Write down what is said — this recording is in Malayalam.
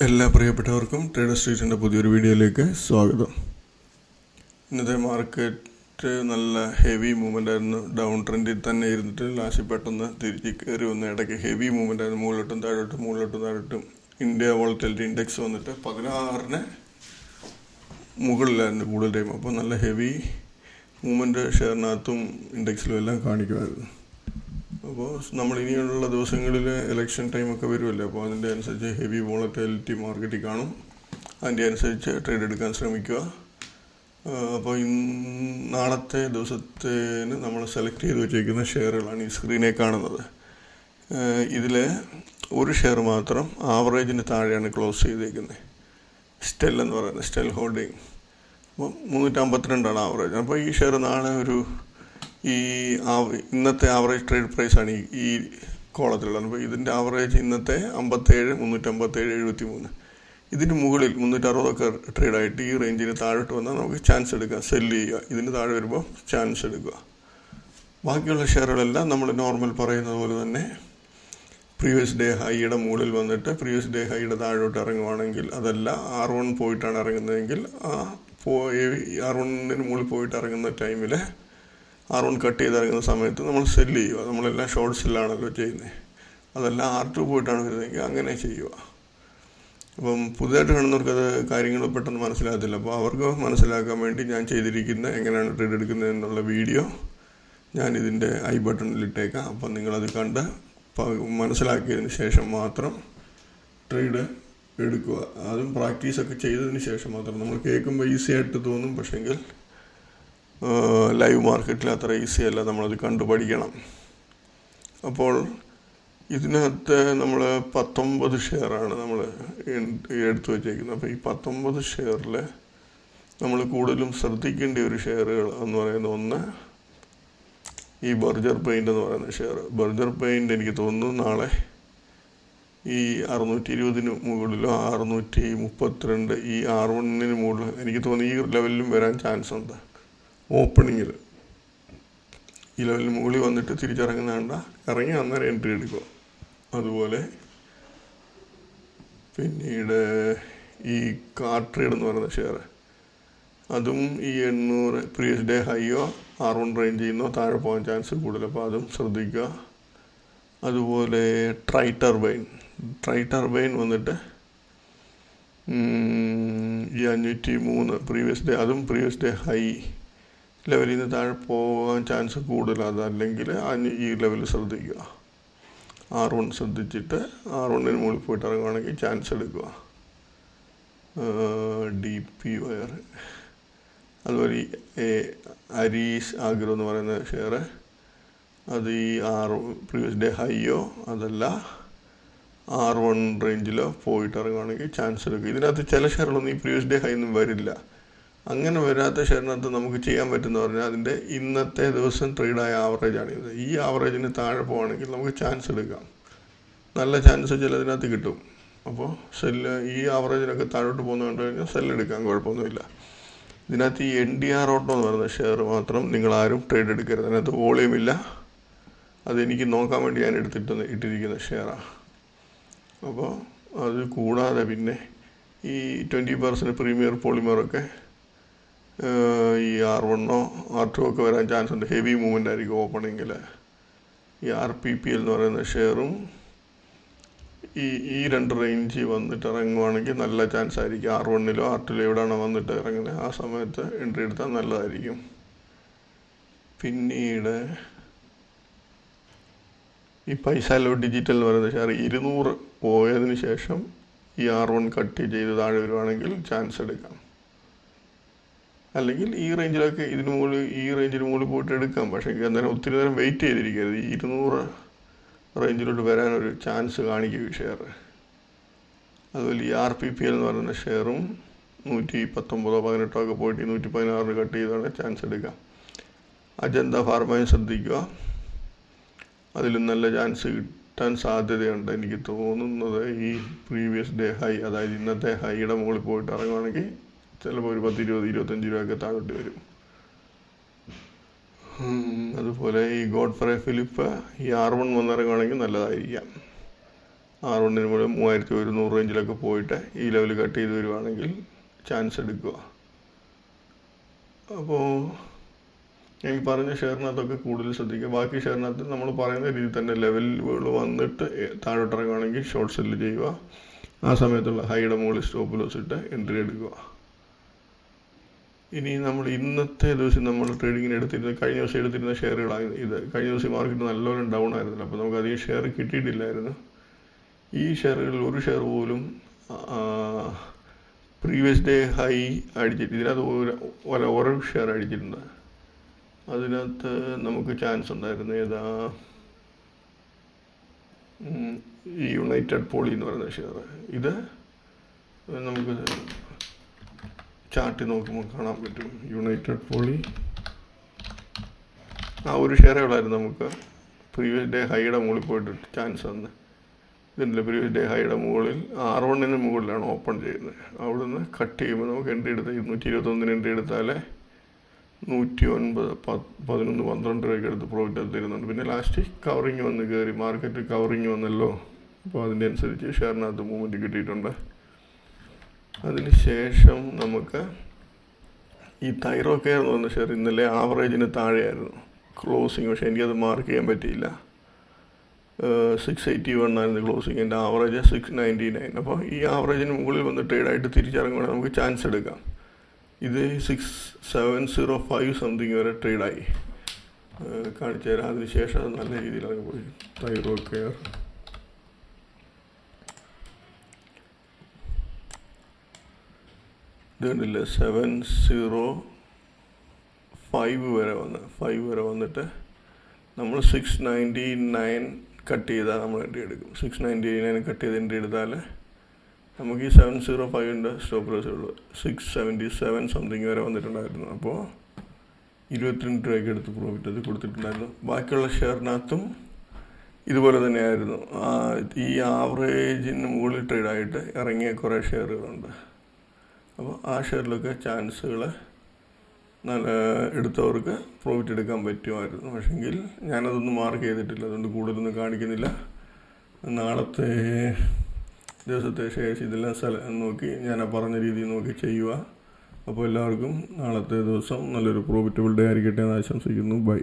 എല്ലാ പ്രിയപ്പെട്ടവർക്കും ട്രേഡർ സ്ട്രീറ്റിൻ്റെ പുതിയൊരു വീഡിയോയിലേക്ക് സ്വാഗതം. ഇന്നത്തെ മാർക്കറ്റ് നല്ല ഹെവി മൂവ്മെൻ്റ് ആയിരുന്നു. ഡൗൺ ട്രെൻഡിൽ തന്നെ ഇരുന്നിട്ട് ലാസ്റ്റ് പെട്ടെന്ന് തിരിച്ച് കയറി വന്ന ഇടയ്ക്ക് ഹെവി മൂവ്മെൻ്റ് ആയിരുന്നു. മുകളിലോട്ടും താഴോട്ടും ഇന്ത്യ വോളറ്റിലിറ്റി ഇൻഡെക്സ് വന്നിട്ട് 16ന് മുകളിലായിരുന്നു കൂടുതൽ ടൈം. അപ്പോൾ നല്ല ഹെവി മൂവ്മെൻറ്റ് ഷെയറിനകത്തും ഇൻഡെക്സിലും എല്ലാം കാണിക്കുമായിരുന്നു. അപ്പോൾ നമ്മൾ ഇനിയുള്ള ദിവസങ്ങളിൽ ഇലക്ഷൻ ടൈമൊക്കെ വരുമല്ലേ, അപ്പോൾ അതിൻ്റെ അനുസരിച്ച് ഹെവി വോളറ്റിലിറ്റി മാർക്കറ്റിൽ കാണും. അതിൻ്റെ അനുസരിച്ച് ട്രേഡ് എടുക്കാൻ ശ്രമിക്കുക. അപ്പോൾ നാളത്തെ ദിവസത്തേന് നമ്മൾ സെലക്ട് ചെയ്ത് വെച്ചിരിക്കുന്ന ഷെയറുകളാണ് ഈ സ്ക്രീനിൽ കാണുന്നത്. ഇതിൽ ഒരു ഷെയർ മാത്രം ആവറേജിന് താഴെയാണ് ക്ലോസ് ചെയ്തേക്കുന്നത്. സ്റ്റെൽ എന്ന് പറയുന്നത്, സ്റ്റെൽ ഹോൾഡിംഗ്. അപ്പോൾ 352 ആവറേജ്. അപ്പോൾ ഈ ഷെയർ നാളെ ഇന്നത്തെ ആവറേജ് ട്രേഡ് പ്രൈസാണ് ഈ കോളത്തിലുള്ളത്. അപ്പോൾ ഇതിൻ്റെ ആവറേജ് ഇന്നത്തെ 57, 357, 73. ഇതിന് മുകളിൽ 360 ട്രേഡായിട്ട് ഈ റേഞ്ചിന് താഴോട്ട് വന്നാൽ നമുക്ക് ചാൻസ് എടുക്കാം, സെല്ല് ചെയ്യുക. ഇതിന് താഴെ വരുമ്പോൾ ചാൻസ് എടുക്കുക. ബാക്കിയുള്ള ഷെയറുകളെല്ലാം നമ്മൾ നോർമൽ പറയുന്നത് പോലെ തന്നെ പ്രീവിയസ് ഡേ ഹൈയുടെ മുകളിൽ വന്നിട്ട് പ്രീവിയസ് ഡേ ഹൈയുടെ താഴോട്ട് ഇറങ്ങുവാണെങ്കിൽ, അതല്ല R1 പോയിട്ടാണ് ഇറങ്ങുന്നതെങ്കിൽ R1ന് മുകളിൽ പോയിട്ട് ഇറങ്ങുന്ന ടൈമിൽ R1 കട്ട് ചെയ്ത് ഇറങ്ങുന്ന സമയത്ത് നമ്മൾ സെല്ല് ചെയ്യുക. നമ്മളെല്ലാം ഷോർട്ട് സെല്ലാണല്ലോ ചെയ്യുന്നത്. അതല്ല R2 പോയിട്ടാണ് വരുന്നതെങ്കിൽ അങ്ങനെ ചെയ്യുക. അപ്പം പുതുതായിട്ട് കാണുന്നവർക്ക് അത് കാര്യങ്ങൾ പെട്ടെന്ന് മനസ്സിലാകത്തില്ല. അപ്പോൾ അവർക്ക് മനസ്സിലാക്കാൻ വേണ്ടി ഞാൻ ചെയ്തിരിക്കുന്ന എങ്ങനെയാണ് ട്രേഡ് എടുക്കുന്നത് എന്നുള്ള വീഡിയോ ഞാൻ ഇതിൻ്റെ ഐ ബട്ടണിൽ ഇട്ടേക്കാം. അപ്പം നിങ്ങളത് കണ്ട് മനസ്സിലാക്കിയതിന് ശേഷം മാത്രം ട്രേഡ് എടുക്കുക. അതും പ്രാക്ടീസൊക്കെ ചെയ്തതിന് ശേഷം മാത്രം. നമ്മൾ കേൾക്കുമ്പോൾ ഈസി ആയിട്ട് തോന്നും, പക്ഷെങ്കിൽ ലൈവ് മാർക്കറ്റിൽ അത്ര ഈസി അല്ല. നമ്മളത് കണ്ടു പഠിക്കണം. അപ്പോൾ ഇതിനകത്ത് നമ്മൾ 19 ഷെയറാണ് നമ്മൾ എടുത്തു വച്ചേക്കുന്നത്. അപ്പോൾ ഈ 19 ഷെയറിൽ നമ്മൾ കൂടുതലും ശ്രദ്ധിക്കേണ്ട ഒരു ഷെയറുകൾ എന്ന് പറയുന്നത്, ഒന്ന് ഈ ബർജർ പെയിൻ്റ് എന്ന് പറയുന്ന ഷെയർ. ബർജർ പെയിൻ്റ് എനിക്ക് തോന്നുന്നു നാളെ ഈ 620 മുകളിലോ 632 ഈ R1ന് മുകളിൽ എനിക്ക് തോന്നുന്നു ഈ ലെവലിലും വരാൻ ചാൻസ് ഉണ്ട്. ഓപ്പണിങ്ങിൽ ഈ ലെവലിന് മുകളിൽ വന്നിട്ട് തിരിച്ചിറങ്ങുന്ന കണ്ട ഇറങ്ങി അന്നേരം എൻട്രി എടുക്കുക. അതുപോലെ പിന്നീട് ഈ കാർ ട്രേഡ് എന്ന് പറയുന്ന ഷെയർ, അതും ഈ 800 പ്രീവിയസ് ഡേ ഹൈയോ R1 റേഞ്ച് ചെയ്യുന്നോ താഴെ പോകാൻ ചാൻസ് കൂടുതൽ. അപ്പോൾ അതും ശ്രദ്ധിക്കുക. അതുപോലെ ട്രൈ ടർബൈൻ വന്നിട്ട് ഈ 503 പ്രീവിയസ് ഡേ, അതും പ്രീവിയസ് ഡേ ഹൈ ലെവലിൽ നിന്ന് താഴെ പോകാൻ ചാൻസ് കൂടുതൽ. അതല്ലെങ്കിൽ ഈ ലെവൽ ശ്രദ്ധിക്കുക. R1 ശ്രദ്ധിച്ചിട്ട് R1ന് മുകളിൽ പോയിട്ട് ഇറങ്ങുകയാണെങ്കിൽ ചാൻസ് എടുക്കുക. DP വയർ, അതുപോലെ ഈ അരീസ് ആഗ്രോ എന്ന് പറയുന്ന ഷെയർ, അത് ഈ പ്രീവിയസ് ഡേ ഹൈയോ അതല്ല R1 റേഞ്ചിലോ പോയിട്ട് ഇറങ്ങുകയാണെങ്കിൽ ചാൻസ് എടുക്കുക. ഇതിനകത്ത് ചില ഷെയറുകളൊന്നും ഈ പ്രീവിയസ് ഡേ ഹൈ ഒന്നും വരില്ല. അങ്ങനെ വരാത്ത ഷെയറിനകത്ത് നമുക്ക് ചെയ്യാൻ പറ്റുമെന്ന് പറഞ്ഞാൽ അതിൻ്റെ ഇന്നത്തെ ദിവസം ട്രേഡായ ആവറേജാണിത്. ഈ ആവറേജിന് താഴെ പോവുകയാണെങ്കിൽ നമുക്ക് ചാൻസ് എടുക്കാം. നല്ല ചാൻസ് ചിലതിനകത്ത് കിട്ടും. അപ്പോൾ സെല്ല് ഈ ആവറേജിനൊക്കെ താഴോട്ട് പോകുന്നത് കണ്ടു കഴിഞ്ഞാൽ സെല്ലെടുക്കാൻ കുഴപ്പമൊന്നുമില്ല. ഇതിനകത്ത് ഈ NDR ഓട്ടോ എന്ന് പറയുന്ന ഷെയർ മാത്രം നിങ്ങളാരും ട്രേഡ് എടുക്കരുത്. അതിനകത്ത് വോളിയമില്ല. അതെനിക്ക് നോക്കാൻ വേണ്ടി ഞാൻ ഇട്ടിരിക്കുന്ന ഷെയറാണ്. അപ്പോൾ അത് കൂടാതെ പിന്നെ ഈ 20% പ്രീമിയർ പോളിമറൊക്കെ ഈ R1 R2 ഒക്കെ വരാൻ ചാൻസ് ഉണ്ട്. ഹെവി മൂവ്മെൻ്റ് ആയിരിക്കും ഓപ്പണിങ്ങിൽ. ഈ RPPL എന്ന് പറയുന്ന ഷെയറും ഈ 2 റേഞ്ച് വന്നിട്ട് ഇറങ്ങുവാണെങ്കിൽ നല്ല ചാൻസ് ആയിരിക്കും. R1ലോ R2ലോ എവിടെയാണോ വന്നിട്ട് ഇറങ്ങുന്നത് ആ സമയത്ത് എൻട്രി എടുത്താൽ നല്ലതായിരിക്കും. പിന്നീട് ഈ പൈസാലോ ഡിജിറ്റൽ എന്ന് പറയുന്ന ഷെയർ 200 പോയതിന് ശേഷം ഈ R1 കട്ട് ചെയ്ത് താഴെ വരുവാണെങ്കിൽ ചാൻസ് എടുക്കാം. അല്ലെങ്കിൽ ഈ റേഞ്ചിലൊക്കെ ഈ റേഞ്ചിന് മുകളിൽ പോയിട്ട് എടുക്കാം. പക്ഷേ അന്നേരം ഒത്തിരി നേരം വെയിറ്റ് ചെയ്തിരിക്കരുത്. ഈ 200 റേഞ്ചിലോട്ട് വരാനൊരു ചാൻസ് കാണിക്കും ഈ ഷെയർ. അതുപോലെ ഈ RPPL എന്ന് പറയുന്ന ഷെയറും 119, 18 ഒക്കെ പോയിട്ട് 116 കട്ട് ചെയ്താണ് ചാൻസ് എടുക്കാം. അജന്ത ഫാർമയും ശ്രദ്ധിക്കുക. അതിലും നല്ല ചാൻസ് കിട്ടാൻ സാധ്യതയുണ്ട്. എനിക്ക് തോന്നുന്നത് ഈ പ്രീവിയസ് ഡേ ഹൈ, അതായത് ഇന്നത്തെ ഹൈയുടെ മുകളിൽ പോയിട്ട് ഇറങ്ങുവാണെങ്കിൽ ചിലപ്പോൾ ഒരു 10, 20, 25 രൂപയൊക്കെ താഴോട്ട് വരും. അതുപോലെ ഈ ഗോഡ്ഫ്രേ ഫിലിപ്പ് ഈ R1 വന്നിറങ്ങുകയാണെങ്കിൽ നല്ലതായിരിക്കാം. R1 മുകളിൽ 3100 റേഞ്ചിലൊക്കെ പോയിട്ട് ഈ ലെവൽ കട്ട് ചെയ്ത് വരുവാണെങ്കിൽ ചാൻസ് എടുക്കുക. അപ്പോൾ ഈ പറഞ്ഞ ഷെയറിനകത്തൊക്കെ കൂടുതൽ ശ്രദ്ധിക്കുക. ബാക്കി ഷെയറിനകത്ത് നമ്മൾ പറയുന്ന രീതിയിൽ തന്നെ ലെവലുകൾ വന്നിട്ട് താഴോട്ടിറങ്ങുകയാണെങ്കിൽ ഷോർട്ട് സെല്ല് ചെയ്യുക. ആ സമയത്തുള്ള ഹൈയുടെ മുകളിൽ സ്റ്റോപ്പ് ലോസ് ഇട്ട് എൻട്രി എടുക്കുക. ഇനി നമ്മൾ ഇന്നത്തെ ദിവസം നമ്മൾ ട്രേഡിങ്ങിന് കഴിഞ്ഞ ദിവസം എടുത്തിരുന്ന ഷെയറുകളാണ് ഇത്. കഴിഞ്ഞ ദിവസം മാർക്കറ്റ് നല്ലോണം ഡൗൺ ആയിരുന്നില്ല, അപ്പോൾ നമുക്ക് അധികം ഷെയർ കിട്ടിയിട്ടില്ലായിരുന്നു. ഈ ഷെയറുകളിൽ ഒരു ഷെയർ പോലും പ്രീവിയസ് ഡേ ഹൈ അടിച്ചിട്ട് ഇതിനകത്ത് ഓരോ ഷെയർ അടിച്ചിട്ടുണ്ട്. അതിനകത്ത് നമുക്ക് ചാൻസ് ഉണ്ടായിരുന്നു ഏതാ, ഈ യുണൈറ്റഡ് പോളി എന്ന് പറയുന്ന ഷെയർ. ഇത് നമുക്ക് ചാർട്ട് നോക്കുമ്പോൾ കാണാൻ പറ്റും. യുണൈറ്റഡ് പോളി ഒരു ഷെയറേ ഉള്ളായിരുന്നു നമുക്ക് പ്രീവിയസ് ഡേ ഹൈയുടെ മുകളിൽ പോയിട്ട് ചാൻസ് വന്ന്. ഇതിൻ്റെ പ്രീവിയസ് ഡേ ഹൈയുടെ മുകളിൽ R1 മുകളിലാണ് ഓപ്പൺ ചെയ്യുന്നത്. അവിടെ നിന്ന് കട്ട് ചെയ്യുമ്പോൾ നമുക്ക് എൻട്രി എടുത്താൽ 221 എൻട്രി എടുത്താൽ 109, 11, 12 രൂപയ്ക്ക് എടുത്ത് പ്രോഫിറ്റ് അത് തരുന്നുണ്ട്. പിന്നെ ലാസ്റ്റ് കവറിങ് വന്ന് കയറി, മാർക്കറ്റ് കവറിങ് വന്നല്ലോ. അപ്പോൾ അതിൻ്റെ അനുസരിച്ച് ഷെയറിനകത്ത് മൂവ്മെൻറ്റ് കിട്ടിയിട്ടുണ്ട്. അതിന് ശേഷം നമുക്ക് ഈ തൈറോ കെയർ എന്ന് പറഞ്ഞ ഷെയർ ഇന്നലെ ആവറേജിന് താഴെയായിരുന്നു ക്ലോസിങ്, പക്ഷേ എനിക്കത് മാർക്ക് ചെയ്യാൻ പറ്റിയില്ല. 681 ആയിരുന്നു ക്ലോസിങ്, എൻ്റെ ആവറേജ് 699. അപ്പോൾ ഈ ആവറേജിന് മുകളിൽ വന്ന് ട്രേഡായിട്ട് തിരിച്ചിറങ്ങുവാണെങ്കിൽ നമുക്ക് ചാൻസ് എടുക്കാം. ഇത് 6705 സംതിങ് വരെ ട്രേഡായി കാണിച്ചു തരാം. അതിനുശേഷം അത് നല്ല രീതിയിലാണ് പോയി. തൈറോ കെയർ ഇത് കണ്ടില്ലേ, 705 വരെ വന്നിട്ട് നമ്മൾ 699 കട്ട് ചെയ്താൽ നമ്മൾ എൻട്രി എടുക്കും. 699 കട്ട് ചെയ്ത് എൻട്രി എടുത്താൽ നമുക്ക് ഈ 705 സ്റ്റോപ്പ് ലോസ് ഉള്ളൂ. 677 സംതിങ് വരെ വന്നിട്ടുണ്ടായിരുന്നു. അപ്പോൾ 22 രൂപയ്ക്ക് എടുത്ത് പ്രോഫിറ്റ് അത് കൊടുത്തിട്ടുണ്ടായിരുന്നു. ബാക്കിയുള്ള ഷെയറിനകത്തും ഇതുപോലെ തന്നെയായിരുന്നു. ഈ ആവറേജിന് മുകളിൽ ട്രേഡായിട്ട് ഇറങ്ങിയ കുറേ ഷെയറുകളുണ്ട്. അപ്പോൾ ആ ഷെയറിലൊക്കെ ചാൻസുകൾ നല്ല എടുത്തവർക്ക് പ്രോഫിറ്റ് എടുക്കാൻ പറ്റുമായിരുന്നു. പക്ഷെങ്കിൽ ഞാനതൊന്നും മാർക്ക് ചെയ്തിട്ടില്ല, അതുകൊണ്ട് കൂടുതലൊന്നും കാണിക്കുന്നില്ല. നാളത്തെ ദിവസത്തെ ഷെയർസ് ഇതെല്ലാം നോക്കി ഞാൻ പറഞ്ഞ രീതിയിൽ നോക്കി ചെയ്യുക. അപ്പോൾ എല്ലാവർക്കും നാളത്തെ ദിവസം നല്ലൊരു പ്രോഫിറ്റബിൾ ഡേ ആയിരിക്കട്ടെ എന്ന് ആശംസിക്കുന്നു. ബൈ.